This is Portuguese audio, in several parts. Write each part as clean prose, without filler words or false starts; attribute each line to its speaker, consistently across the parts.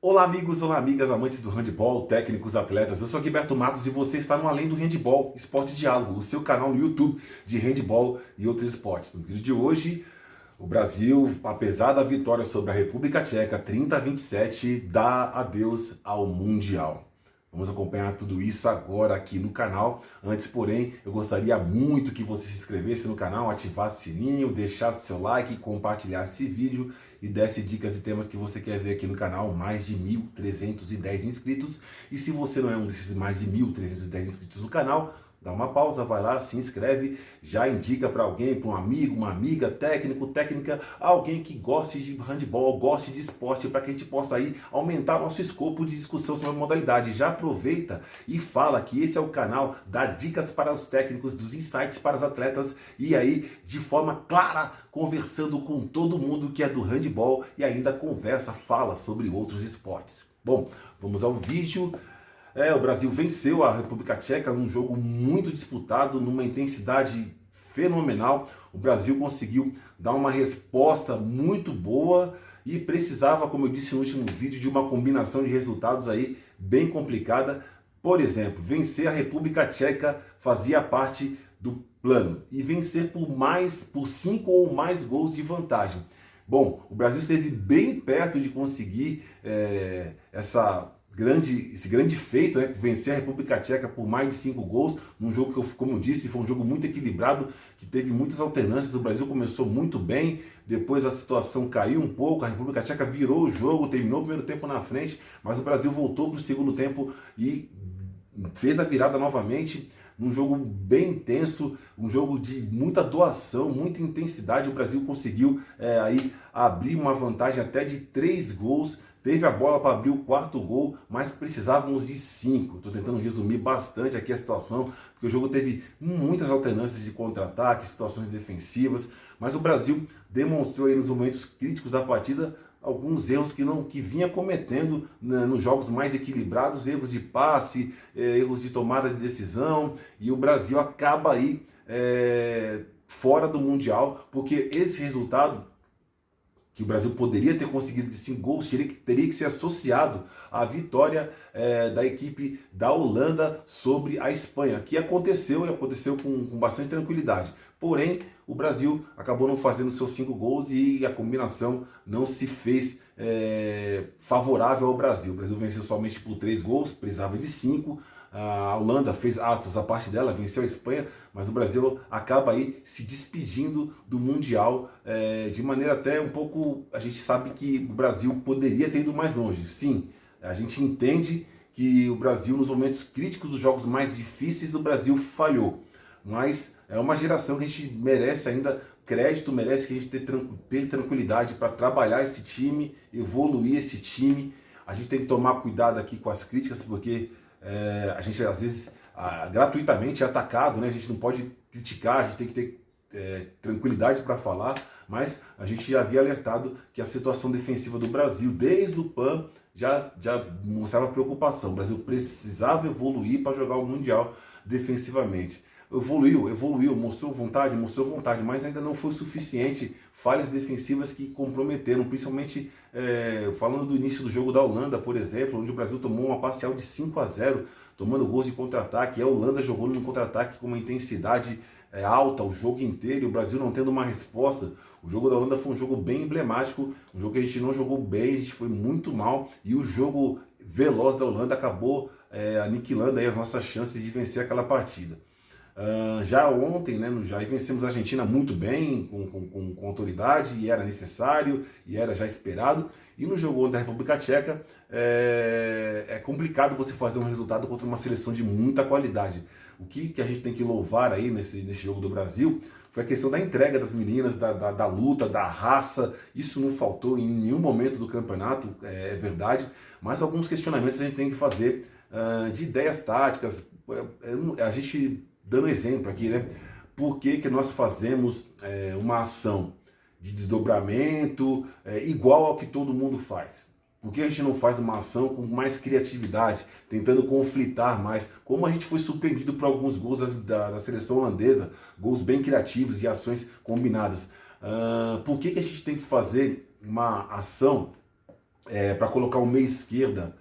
Speaker 1: Olá amigos, olá amigas, amantes do handebol, técnicos, atletas, eu sou Guilherme Matos e você está no Além do Handebol, Esporte Diálogo, o seu canal no YouTube de handebol e outros esportes. No vídeo de hoje, o Brasil, apesar da vitória sobre a República Tcheca, 30-27, dá adeus ao Mundial. Vamos acompanhar tudo isso agora aqui no canal. Antes, porém, eu gostaria muito que você se inscrevesse no canal, ativasse o sininho, deixasse seu like, compartilhasse esse vídeo e desse dicas e temas que você quer ver aqui no canal. Mais de 1.310 inscritos. E se você não é um desses mais de 1.310 inscritos no canal, dá uma pausa, vai lá, se inscreve, já indica para alguém, para um amigo, uma amiga, técnico, técnica, alguém que goste de handebol, goste de esporte, para que a gente possa aí aumentar nosso escopo de discussão sobre a modalidade. Já aproveita e fala que esse é o canal, dá dicas para os técnicos, dos insights para os atletas e aí de forma clara, conversando com todo mundo que é do handebol e ainda conversa, fala sobre outros esportes. Bom, vamos ao vídeo. O Brasil venceu a República Tcheca num jogo muito disputado, numa intensidade fenomenal. O Brasil conseguiu dar uma resposta muito boa e precisava, como eu disse no último vídeo, de uma combinação de resultados aí bem complicada. Por exemplo, vencer a República Tcheca fazia parte do plano e vencer por 5 ou mais gols de vantagem. Bom, o Brasil esteve bem perto de conseguir esse grande feito, né? Vencer a República Tcheca por mais de 5 gols, num jogo que, como eu disse, foi um jogo muito equilibrado, que teve muitas alternâncias. O Brasil começou muito bem, depois a situação caiu um pouco, a República Tcheca virou o jogo, terminou o primeiro tempo na frente, mas o Brasil voltou para o segundo tempo e fez a virada novamente. Num jogo bem intenso, um jogo de muita doação, muita intensidade. O Brasil conseguiu aí abrir uma vantagem até de 3 gols. Teve a bola para abrir o quarto gol, mas precisávamos de 5. Estou tentando resumir bastante aqui a situação, porque o jogo teve muitas alternâncias de contra-ataque, situações defensivas, mas o Brasil demonstrou aí nos momentos críticos da partida alguns erros que vinha cometendo, né, nos jogos mais equilibrados, erros de passe, erros de tomada de decisão, e o Brasil acaba aí fora do Mundial, porque esse resultado que o Brasil poderia ter conseguido de 5 gols, teria que ser associado à vitória da equipe da Holanda sobre a Espanha, que aconteceu e aconteceu com bastante tranquilidade. Porém, o Brasil acabou não fazendo seus 5 gols e a combinação não se fez favorável ao Brasil. O Brasil venceu somente por 3 gols, precisava de 5. A Holanda fez aspas a parte dela, venceu a Espanha, mas o Brasil acaba aí se despedindo do Mundial de maneira até um pouco... A gente sabe que o Brasil poderia ter ido mais longe. Sim, a gente entende que o Brasil, nos momentos críticos dos jogos mais difíceis, o Brasil falhou. Mas é uma geração que a gente merece ainda crédito, merece que a gente ter tranquilidade para trabalhar esse time, evoluir esse time. A gente tem que tomar cuidado aqui com as críticas, porque a gente às vezes gratuitamente é atacado, né? A gente não pode criticar, a gente tem que ter tranquilidade para falar, mas a gente já havia alertado que a situação defensiva do Brasil, desde o PAN, já mostrava preocupação. O Brasil precisava evoluir para jogar o Mundial defensivamente. Evoluiu, mostrou vontade, mas ainda não foi suficiente. Falhas defensivas que comprometeram, principalmente falando do início do jogo da Holanda, por exemplo, onde o Brasil tomou uma parcial de 5-0, tomando gols de contra-ataque. A Holanda jogou no contra-ataque com uma intensidade alta o jogo inteiro, e o Brasil não tendo uma resposta. O jogo da Holanda foi um jogo bem emblemático, um jogo que a gente não jogou bem, a gente foi muito mal, e o jogo veloz da Holanda acabou aniquilando aí as nossas chances de vencer aquela partida. Já ontem, né, já vencemos a Argentina muito bem, com autoridade, e era necessário, e era já esperado. E no jogo da República Tcheca, é complicado você fazer um resultado contra uma seleção de muita qualidade. O que a gente tem que louvar aí nesse jogo do Brasil foi a questão da entrega das meninas, da luta, da raça. Isso não faltou em nenhum momento do campeonato, é verdade, mas alguns questionamentos a gente tem que fazer de ideias táticas. A gente... Dando exemplo aqui, né? Por que nós fazemos uma ação de desdobramento igual ao que todo mundo faz? Por que a gente não faz uma ação com mais criatividade, tentando conflitar mais? Como a gente foi surpreendido por alguns gols da seleção holandesa, gols bem criativos, de ações combinadas. Por que a gente tem que fazer uma ação para colocar o meia esquerda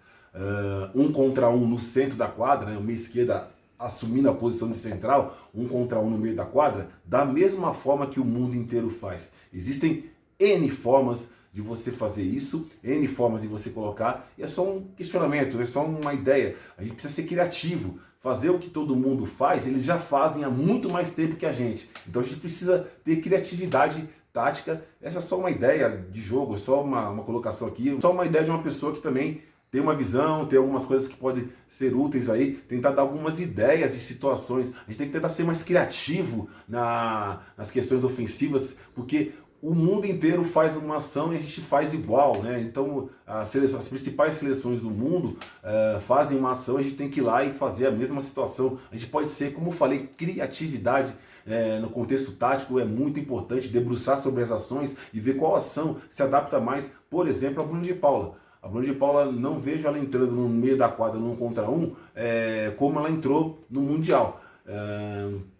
Speaker 1: um contra um no centro da quadra, né? O meia esquerda assumindo a posição de central, um contra um no meio da quadra, da mesma forma que o mundo inteiro faz. Existem N formas de você fazer isso, N formas de você colocar, e é só um questionamento, é só uma ideia. A gente precisa ser criativo, fazer o que todo mundo faz, eles já fazem há muito mais tempo que a gente. Então a gente precisa ter criatividade tática. Essa é só uma ideia de jogo, é só uma colocação aqui, só uma ideia de uma pessoa que também tem uma visão, tem algumas coisas que podem ser úteis aí, tentar dar algumas ideias de situações. A gente tem que tentar ser mais criativo nas questões ofensivas, porque o mundo inteiro faz uma ação e a gente faz igual, né? Então, as principais seleções do mundo fazem uma ação, a gente tem que ir lá e fazer a mesma situação. A gente pode ser, como eu falei, criatividade no contexto tático é muito importante, debruçar sobre as ações e ver qual ação se adapta mais, por exemplo, a Bruna de Paula. A Bruna de Paula, não vejo ela entrando no meio da quadra num contra um, como ela entrou no Mundial.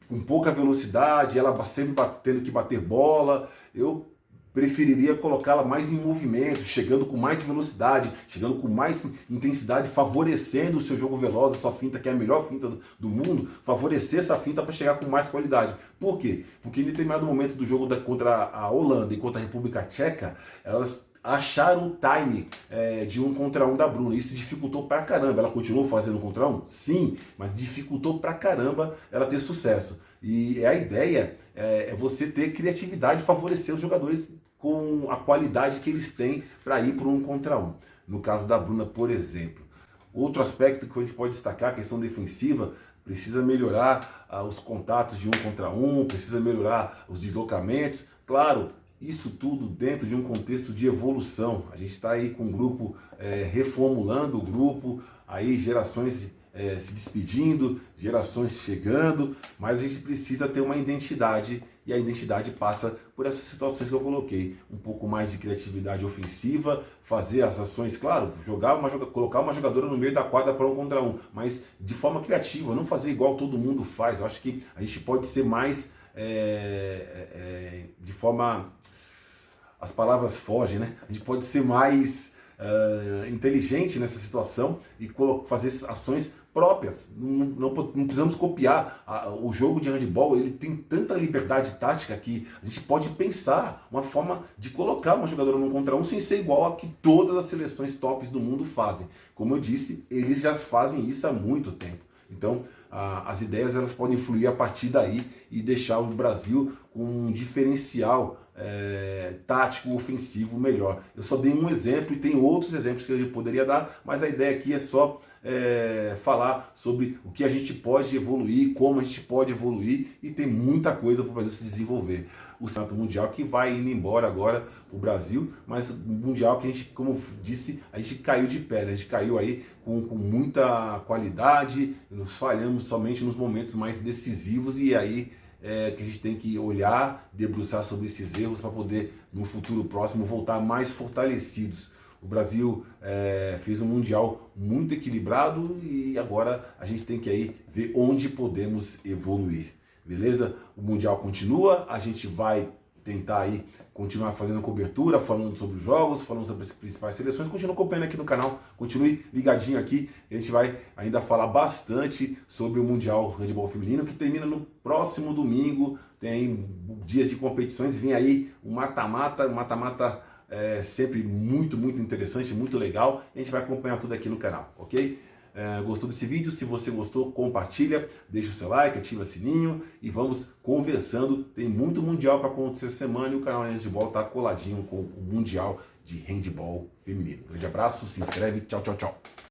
Speaker 1: Com pouca velocidade, ela sempre tendo que bater bola. Eu preferiria colocá-la mais em movimento, chegando com mais velocidade, chegando com mais intensidade, favorecendo o seu jogo veloz, a sua finta, que é a melhor finta do mundo, favorecer essa finta para chegar com mais qualidade. Por quê? Porque em determinado momento do jogo contra a Holanda e contra a República Tcheca, elas acharam o time de um contra um da Bruna. Isso dificultou pra caramba. Ela continuou fazendo um contra um? Sim, mas dificultou pra caramba ela ter sucesso. E a ideia é você ter criatividade, favorecer os jogadores com a qualidade que eles têm para ir para um contra um. No caso da Bruna, por exemplo. Outro aspecto que a gente pode destacar, a questão defensiva, precisa melhorar os contatos de um contra um, precisa melhorar os deslocamentos. Claro, isso tudo dentro de um contexto de evolução. A gente está aí com o grupo reformulando o grupo, aí gerações se despedindo, gerações chegando, mas a gente precisa ter uma identidade e a identidade passa por essas situações que eu coloquei. Um pouco mais de criatividade ofensiva, fazer as ações, claro, colocar uma jogadora no meio da quadra para um contra um, mas de forma criativa, não fazer igual todo mundo faz. Eu acho que a gente pode ser mais de forma... As palavras fogem, né? A gente pode ser mais inteligente nessa situação e fazer ações próprias. Não precisamos copiar. O jogo de handebol, ele tem tanta liberdade tática que a gente pode pensar uma forma de colocar uma jogadora num contra um sem ser igual a que todas as seleções tops do mundo fazem. Como eu disse, eles já fazem isso há muito tempo. Então, as ideias elas podem fluir a partir daí e deixar o Brasil com um diferencial tático, ofensivo melhor. Eu só dei um exemplo e tem outros exemplos que eu poderia dar, mas a ideia aqui é só falar sobre o que a gente pode evoluir, como a gente pode evoluir, e tem muita coisa para o Brasil se desenvolver. O Campeonato Mundial que vai indo embora agora para o Brasil, mas o Mundial que a gente, como disse, a gente caiu de pé, né? A gente caiu aí com muita qualidade, nos falhamos somente nos momentos mais decisivos, e aí que a gente tem que olhar, debruçar sobre esses erros para poder, no futuro próximo, voltar mais fortalecidos. O Brasil fez um Mundial muito equilibrado e agora a gente tem que aí ver onde podemos evoluir. Beleza? O Mundial continua, a gente vai tentar aí continuar fazendo a cobertura, falando sobre os jogos, falando sobre as principais seleções. Continue acompanhando aqui no canal, continue ligadinho aqui. A gente vai ainda falar bastante sobre o Mundial Handebol Feminino, que termina no próximo domingo. Tem dias de competições, vem aí um mata-mata, sempre muito interessante, muito legal. A gente vai acompanhar tudo aqui no canal, ok? Gostou desse vídeo? Se você gostou, compartilha, deixa o seu like, ativa o sininho e vamos conversando. Tem muito Mundial para acontecer essa semana e o canal Handebol está coladinho com o Mundial de Handebol Feminino. Grande abraço, se inscreve, tchau, tchau, tchau.